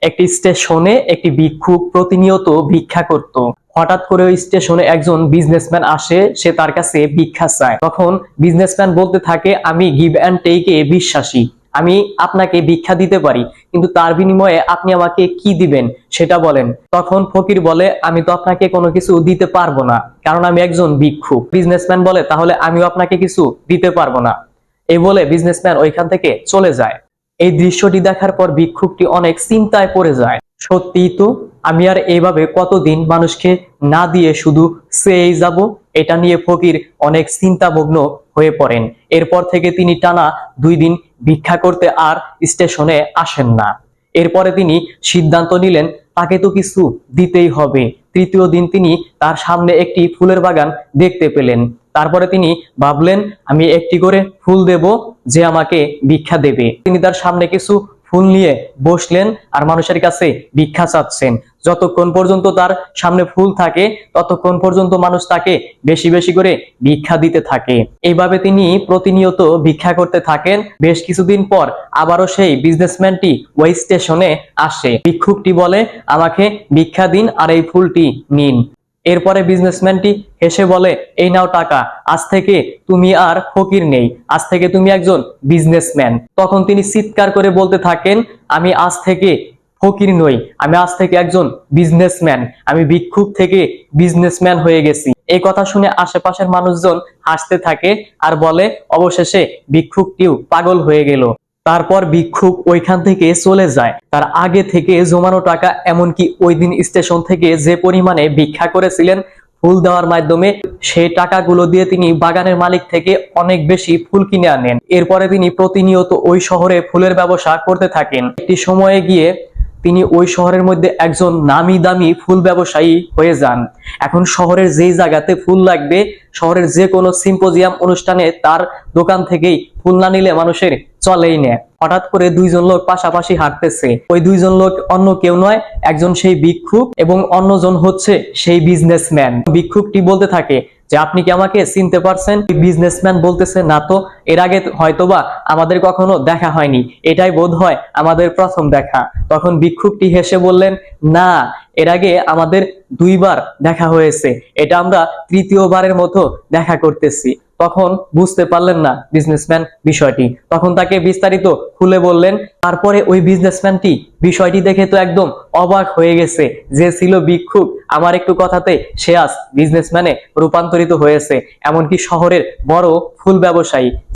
একটি স্টেশনে একটি ভিক্ষুক প্রতিনিয়ত ভিক্ষা করত। হঠাৎ করে ওই স্টেশনে একজন বিজনেসম্যান আসে, সে তার কাছে ভিক্ষা চায়। তখন বিজনেসম্যান বলতে থাকে, আমি গিভ অ্যান্ড টেকে বিশ্বাসী, আমি আপনাকে ভিক্ষা দিতে পারি, কিন্তু তার বিনিময়ে আপনি আমাকে কি দিবেন সেটা বলেন। তখন ফকির বলে, আমি তো আপনাকে কোনো কিছু দিতে পারবো না, কারণ আমি একজন ভিক্ষুক। বিজনেসম্যান বলে, তাহলে আমিও আপনাকে কিছু দিতে পারবো না। এই বলে বিজনেসম্যান ওইখান থেকে চলে যায়। এই দৃশ্যটি দেখার পর ভিক্ষুকটি অনেক চিন্তায় পড়ে যায়। সত্যিই তো, আমি আর এইভাবে কতদিন মানুষকে না দিয়ে শুধু চেয়েই যাব? এটা নিয়ে ফকির অনেক চিন্তামগ্ন হয়ে পড়েন। এরপর থেকে তিনি টানা 2 দিন ভিক্ষা করতে আর স্টেশনে আসেন না। এরপরে তিনি সিদ্ধান্ত নিলেন, তাকে তো কিছু দিতেই হবে। তৃতীয় দিন তিনি তার সামনে একটি ফুলের বাগান দেখতে পেলেন। তারপরে তিনি ভাবলেন, আমি একটি করে ফুল দেব, যে আমাকে ভিক্ষা দেবে। তিনি তার সামনে কিছু ফুল নিয়ে বসলেন আর মানুষের কাছে ভিক্ষা চাচ্ছেন। যতক্ষণ পর্যন্ত তার সামনে ফুল থাকে ততক্ষণ পর্যন্ত মানুষ তাকে বেশি বেশি করে ভিক্ষা দিতে থাকে। এইভাবে তিনি প্রতিনিয়ত ভিক্ষা করতে থাকেন। বেশ কিছুদিন পর আবারও সেই বিজনেসম্যানটি ওই স্টেশনে আসে। ভিক্ষুকটি বলে, আমাকে ভিক্ষা দিন আর এই ফুলটি নিন। এরপরে বিজনেসম্যানটি হেসে বলে, এই নাও টাকা, আজ থেকে তুমি আর ফকির নেই, আজ থেকে তুমি একজন বিজনেসম্যান। তখন তিনি চিৎকার করে বলতে থাকেন, আমি আজ থেকে ফকির নই, আমি আজ থেকে একজন বিজনেসম্যান, আমি ভিক্ষুক থেকে বিজনেসম্যান হয়ে গেছি। এই কথা শুনে আশেপাশের মানুষজন হাসতে থাকে আর বলে, অবশেষে ভিক্ষুকটিও পাগল হয়ে গেল। তারপর ভিক্ষুক ওইখান থেকে চলে যায়। তার আগে থেকে জমানো টাকা, এমনকি ওই দিন স্টেশন থেকে যে পরিমাণে ভিক্ষা করেছিলেন ফুল দেওয়ার মাধ্যমে, সেই টাকাগুলো দিয়ে তিনি বাগানের মালিক থেকে অনেক বেশি ফুল কিনে আনেন। এরপরে তিনি প্রতিনিয়ত ওই শহরে ফুলের ব্যবসা করতে থাকেন। একটি সময়ে গিয়ে তিনি ওই শহরের মধ্যে একজন নামি দামি ফুল ব্যবসায়ী হয়ে যান। এখন শহরের যেই জায়গাতে ফুল লাগবে, শহরের যে কোনো সিম্পোজিয়াম অনুষ্ঠানে তার দোকান থেকেই ফুল না নিলে মানুষের চলেই না। হঠাৎ করে 2জন লোক পাশাপাশি হাঁটতেছে। ওই 2জন লোক অন্য কেউ নয়, একজন সেই ভিক্ষুক এবং অন্যজন হচ্ছে সেই বিজনেসম্যান। ভিক্ষুকটি বলতে থাকে যে, আপনি কি আমাকে চিনতে পারছেন? বিজনেসম্যান বলতেছে, না তো, এর আগে হয়তোবা আমাদের কখনো দেখা হয়নি, এটাই বোধ হয় আমাদের প্রথম দেখা। তখন ভিক্ষুকটি হেসে বললেন, না, এর আগে আমাদের 2বার দেখা হয়েছে, এটা আমরা তৃতীয়বারের মতো দেখা করতেছি। তখন বুঝতে পারলেন না বিজনেসম্যান বিষয়টি। তখন তাকে বিস্তারিত খুলে বললেন। তারপরে ওই বিজনেসম্যানটি বিষয়টি দেখে তো একদম অবাক হয়ে গেছে। যে ছিল ভিক্ষুক, আমার একটু কথাতে সে আজ বিজনেসম্যানে রূপান্তরিত হয়েছে, এমনকি শহরের বড় ফুল ব্যবসায়ী।